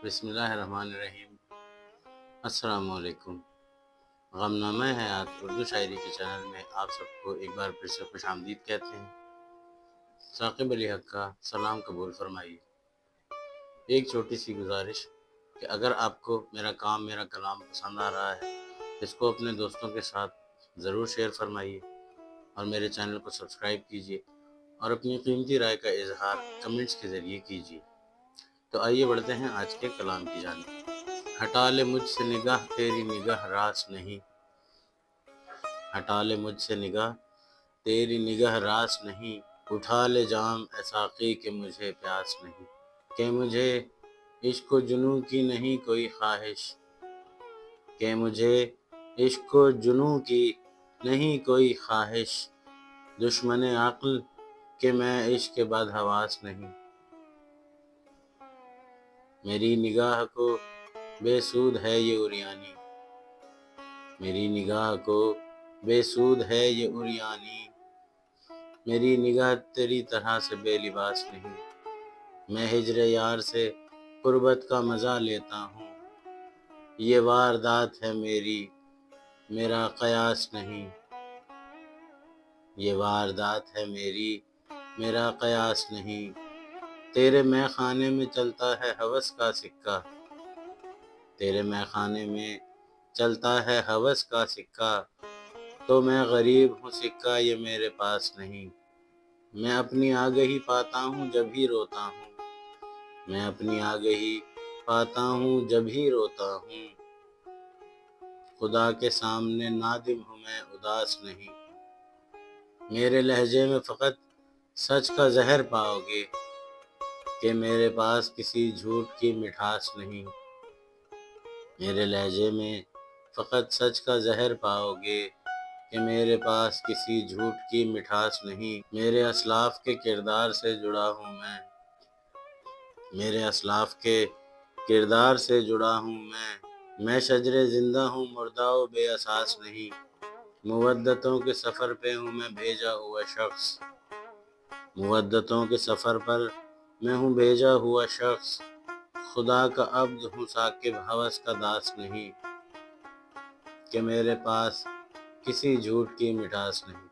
بسم اللہ الرحمن الرحیم۔ السلام علیکم۔ غمنامہ حیات اردو شاعری کے چینل میں آپ سب کو ایک بار پھر سے خوش آمدید کہتے ہیں۔ ثاقب علی حق کا سلام قبول فرمائیے۔ ایک چھوٹی سی گزارش کہ اگر آپ کو میرا کلام پسند آ رہا ہے اس کو اپنے دوستوں کے ساتھ ضرور شیئر فرمائیے اور میرے چینل کو سبسکرائب کیجیے اور اپنی قیمتی رائے کا اظہار کمنٹس کے ذریعے کیجیے۔ تو آئیے بڑھتے ہیں آج کے کلام کی جانب۔ ہٹا لے مجھ سے نگاہ تیری نگاہ راس نہیں، ہٹا لے مجھ سے نگاہ تیری نگاہ راس نہیں، اٹھا لے جام اے ساقی کہ مجھے پیاس نہیں، کہ مجھے عشق و جنوں کی نہیں کوئی خواہش، کہ مجھے عشق و جنوں کی نہیں کوئی خواہش، دشمن عقل کہ میں عشق بد حواس نہیں، میری نگاہ کو بے سود ہے یہ عریانی، میری نگاہ کو بے سود ہے یہ عریانی، میری نگاہ تیری طرح سے بے لباس نہیں، میں ہجر یار سے قربت کا مزہ لیتا ہوں، یہ واردات ہے میری میرا قیاس نہیں، یہ واردات ہے میری میرا قیاس نہیں، تیرے مے خانے میں چلتا ہے ہوس کا سکہ، تیرے مے خانے میں چلتا ہے ہوس کا سکہ، تو میں غریب ہوں سکہ یہ میرے پاس نہیں، میں اپنی آگہی پاتا ہوں جب ہی روتا ہوں، میں اپنی آگہی پاتا ہوں جب ہی روتا ہوں، خدا کے سامنے نادم ہوں میں اداس نہیں، میرے لہجے میں فقط سچ کا زہر پاؤ گے کہ میرے پاس کسی جھوٹ کی مٹھاس نہیں، میرے لہجے میں فقط سچ کا زہر پاؤ گے کہ میرے پاس کسی جھوٹ کی مٹھاس نہیں، میرے اسلاف کے کردار سے جڑا ہوں میرے اسلاف کے کردار سے جڑا ہوں میں شجر زندہ ہوں مردہ و بے اساس نہیں، مودتوں کے سفر پہ ہوں میں بھیجا ہوا شخص، مودتوں کے سفر پر میں ہوں بھیجا ہوا شخص، خدا کا عبد ہوں ثاقب ہوس کا داس نہیں، کہ میرے پاس کسی جھوٹ کی مٹھاس نہیں۔